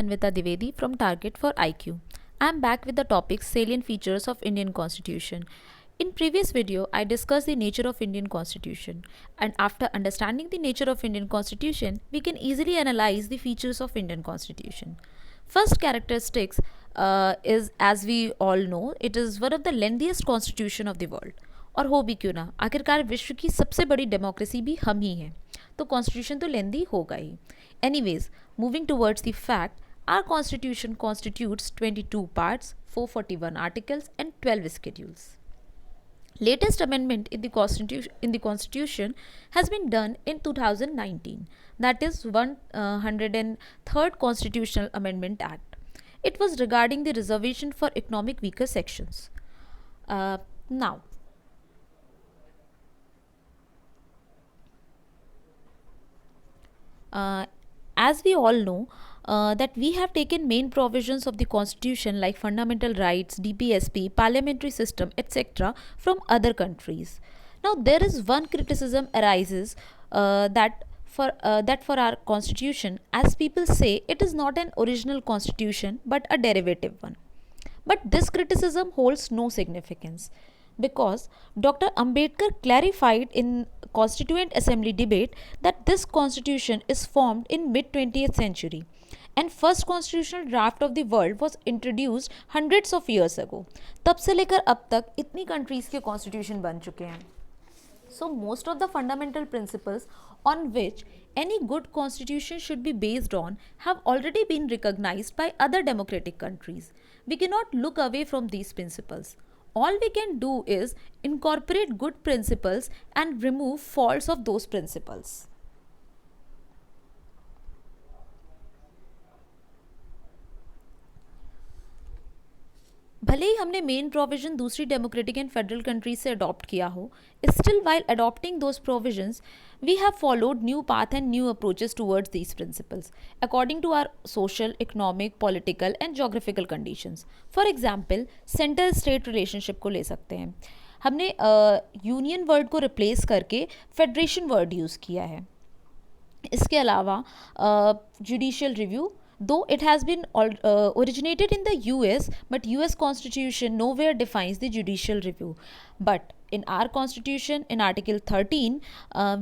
Anvita Divedi from Target for IQ. I am back with the topic salient features of Indian Constitution. In previous video, I discussed the nature of Indian Constitution, and after understanding the nature of Indian Constitution, we can easily analyze the features of Indian Constitution. First characteristics is, as we all know, it is one of the lengthiest constitution of the world. और हो भी क्यों ना, आखिरकार विश्व की सबसे बड़ी डेमोक्रेसी भी हम ही हैं, तो कॉन्स्टिट्यूशन तो लेंदी होगा ही. Anyways, moving towards the fact, our constitution constitutes 22 parts, 441 articles and 12 schedules. Latest amendment in the constitution has been done in 2019, that is 103rd constitutional amendment act. It was regarding the reservation for economic weaker sections. Now, as we all know, that we have taken main provisions of the constitution like fundamental rights, DPSP, parliamentary system, etc. from other countries. Now there is one criticism arises that for our constitution, as people say, it is not an original constitution but a derivative one. But this criticism holds no significance because Dr. Ambedkar clarified in Constituent Assembly debate that this constitution is formed in mid 20th century and first constitutional draft of the world was introduced hundreds of years ago. तब से लेकर अब तक इतनी countries के constitution बन चुके हैं. So most of the fundamental principles on which any good constitution should be based on have already been recognized by other democratic countries. We cannot look away from these principles. All we can do is incorporate good principles and remove faults of those principles. भले ही हमने main provision दूसरी democratic and federal countries से adopt किया हो, still while adopting those provisions we have followed new path and new approaches towards these principles according to our social, economic, political and geographical conditions. For example, centre state relationship को ले सकते हैं. हमने union word को replace करके federation word use किया है. इसके अलावा judicial review, though it has been originated in the US, but US constitution nowhere defines the judicial review. But in our constitution, in article 13,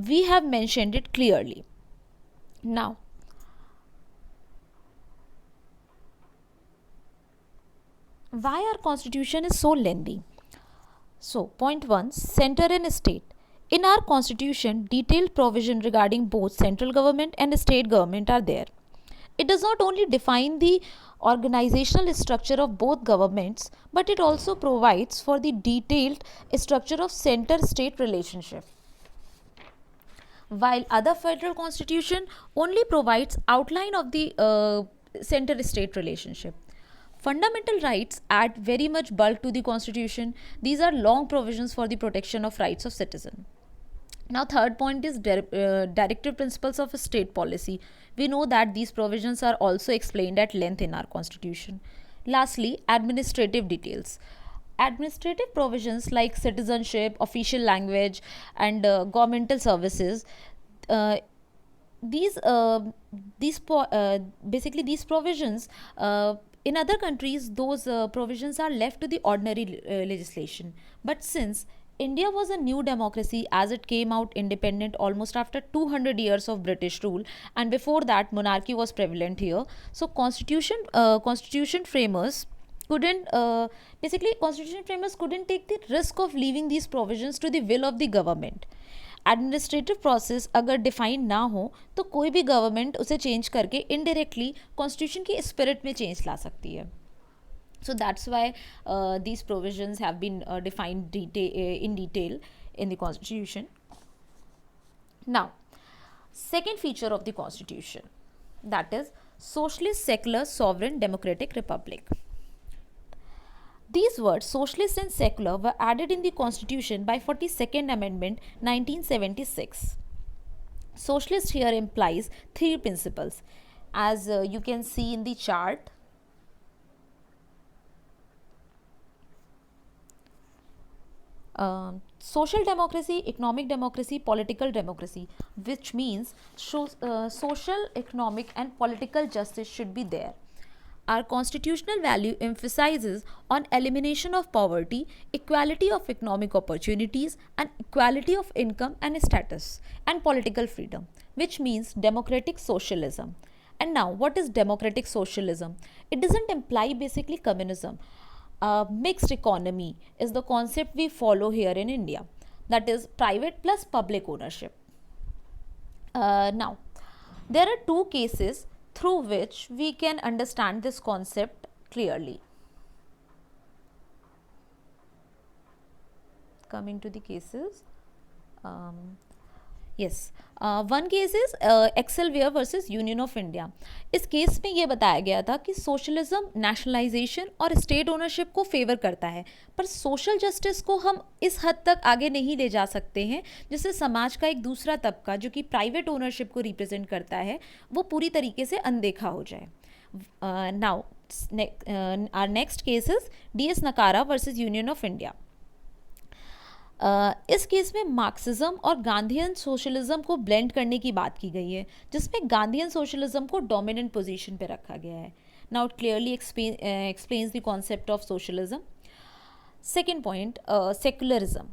we have mentioned it clearly. Now, why our constitution is so lengthy? So, point 1, center and state. In our constitution, detailed provision regarding both central government and state government are there. It does not only define the organizational structure of both governments, but it also provides for the detailed structure of center-state relationship. While other federal constitution only provides outline of the center-state relationship. Fundamental rights add very much bulk to the constitution. These are long provisions for the protection of rights of citizen. Now, third point is directive principles of state policy. We know that these provisions are also explained at length in our constitution. Lastly, administrative details. Administrative provisions like citizenship, official language, and governmental services. Basically these provisions. In other countries, those provisions are left to the ordinary legislation. But since India was a new democracy as it came out independent almost after 200 years of British rule, and before that monarchy was prevalent here. So constitution framers couldn't take the risk of leaving these provisions to the will of the government. Administrative process अगर define ना हो तो कोई भी government उसे change करके indirectly constitution की spirit में चेंज ला सकती है. So that's why these provisions have been defined in detail in the constitution. Now, second feature of the constitution, that is socialist, secular, sovereign, democratic republic. These words, socialist and secular, were added in the constitution by 42nd Amendment 1976. Socialist here implies three principles. As you can see in the chart, social democracy, economic democracy, political democracy, which means social, economic and political justice should be there. our constitutional value emphasizes on elimination of poverty, equality of economic opportunities, and equality of income and status, and political freedom, which means democratic socialism. And now, what is democratic socialism? It doesn't imply basically communism. Mixed economy is the concept we follow here in India, that is, private plus public ownership. Now, there are two cases through which we can understand this concept clearly. Coming to the cases, yes, one case is Excelsior versus union of India. इस case में ये बताया गया था कि socialism nationalisation और state ownership को favour करता है, पर सोशल जस्टिस को हम इस हद तक आगे नहीं ले जा सकते हैं जिससे समाज का एक दूसरा तबका जो कि प्राइवेट ओनरशिप को रिप्रेजेंट करता है वो पूरी तरीके से अनदेखा हो जाए. Now our next case is DS Nakara versus union of India. इस केस में मार्क्सिज्म और गांधीयन सोशलिज्म को ब्लेंड करने की बात की गई है, जिसमें गांधीयन सोशलिज्म को डोमिनेंट पोजीशन पे रखा गया है. Now it clearly explains the concept of socialism. Second point, secularism.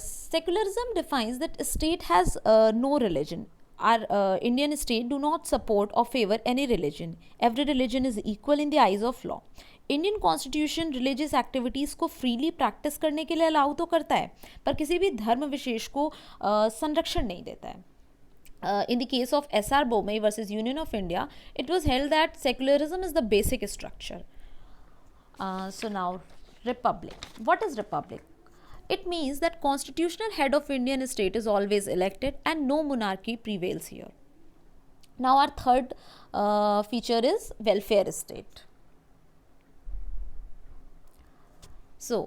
Secularism defines that state has no religion. Our Indian state do not support or favor any religion. Every religion is equal in the eyes of law. Indian constitution religious activities को freely practice करने के लिए allow तो करता है, पर किसी भी धर्म विशेष को संरक्षण नहीं देता है. In the case of SR Bomey versus Union of India, it was held that secularism is the basic structure. So now, republic. What is republic? It means that constitutional head of Indian state is always elected and no monarchy prevails here. Now our third feature is welfare state. So,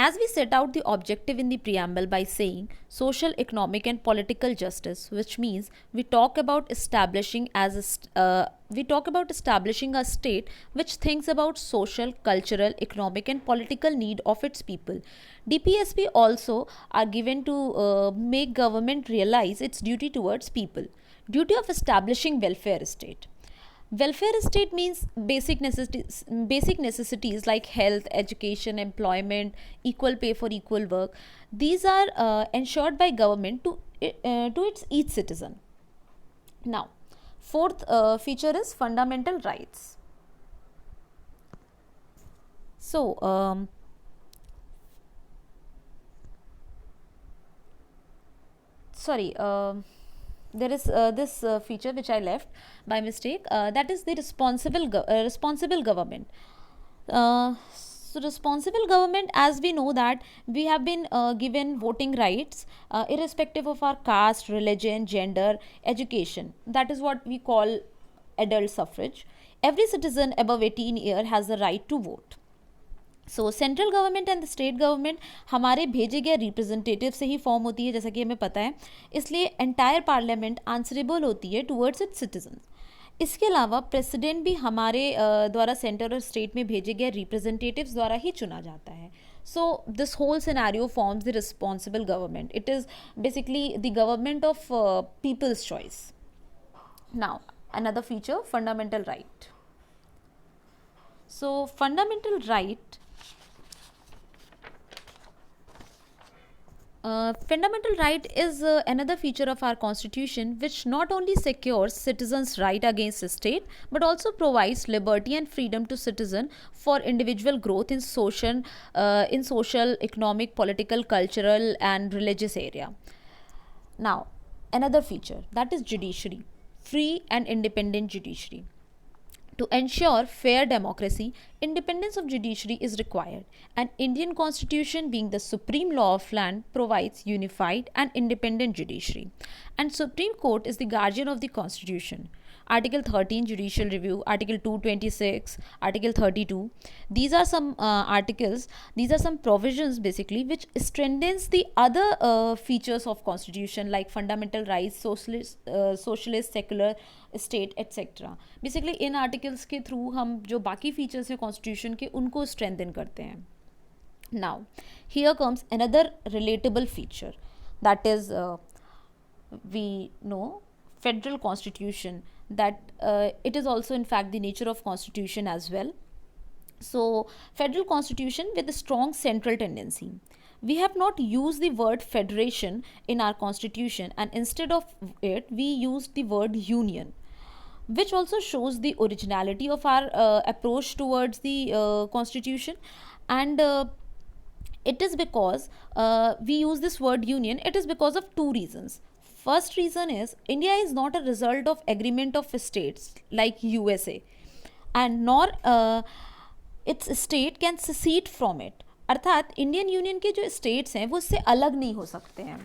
as we set out the objective in the preamble by saying social, economic and political justice, which means we talk about establishing a state which thinks about social, cultural, economic and political need of its people. DPSP also are given to make government realize its duty towards people. Duty of establishing welfare state. Welfare state means basic necessities like health, education, employment, equal pay for equal work. These are ensured by government to each citizen. Now, fourth feature is fundamental rights. So, there is this feature which I left by mistake, that is the responsible government. So responsible government, as we know that we have been given voting rights irrespective of our caste, religion, gender, education. That is what we call adult suffrage. Every citizen above 18 years has the right to vote. So central government and the state government हमारे भेजे गए representative से ही form होती है, जैसा कि हमें पता है. इसलिए एंटायर पार्लियामेंट आंसरेबल होती है टुवर्ड्स इट्स सिटीजन्स. इसके अलावा प्रेसिडेंट भी हमारे द्वारा सेंटर और स्टेट में भेजे गए रिप्रेजेंटेटिव्स द्वारा ही चुना जाता है. So this whole scenario forms the responsible government. It is basically the government of people's choice. Now another feature, fundamental right. So fundamental right fundamental right is another feature of our constitution which not only secures citizens' right against the state but also provides liberty and freedom to citizen for individual growth in social, economic, political, cultural and religious area. Now, another feature, that is judiciary, free and independent judiciary. To ensure fair democracy, independence of judiciary is required, and Indian Constitution, being the supreme law of land, provides unified and independent judiciary. And Supreme Court is the guardian of the Constitution. Article 13, Judicial Review, Article 226, Article 32. These are some articles, these are some provisions basically which strengthens the other features of Constitution like fundamental rights, socialist, secular state, etc. Basically in articles के through हम जो बाकी features हैं Constitution के उनको strengthen करते हैं. Now, here comes another relatable feature, that is we know federal constitution, that it is also in fact the nature of constitution as well. So, federal constitution with a strong central tendency. We have not used the word federation in our constitution, and instead of it, we used the word union, which also shows the originality of our approach towards the constitution. And it is because we use this word union, it is because of two reasons. First reason is India is not a result of agreement of states like USA, and nor its state can secede from it. अर्थात Indian union के जो states हैं वो इससे अलग नहीं हो सकते हैं,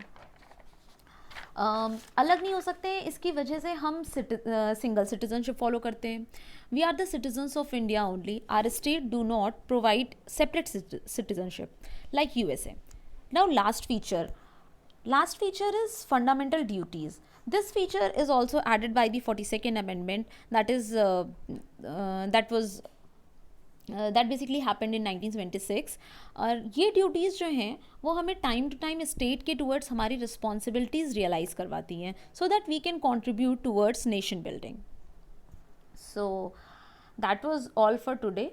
अलग नहीं हो सकते हैं। इसकी वजह से हम सिंगल सिटीजनशिप फॉलो करते हैं। We are the citizens of India only, our state do not provide separate citizenship like USA. Now last feature is fundamental duties. This feature is also added by the 42nd amendment, that basically happened in 1926. और ये duties जो हैं वो हमें time to time state के towards हमारी responsibilities realize करवाती हैं, so that we can contribute towards nation building. So that was all for today.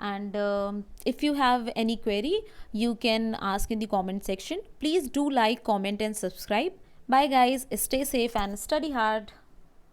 And if you have any query, you can ask in the comment section. Please do like, comment and subscribe. Bye guys, stay safe and study hard.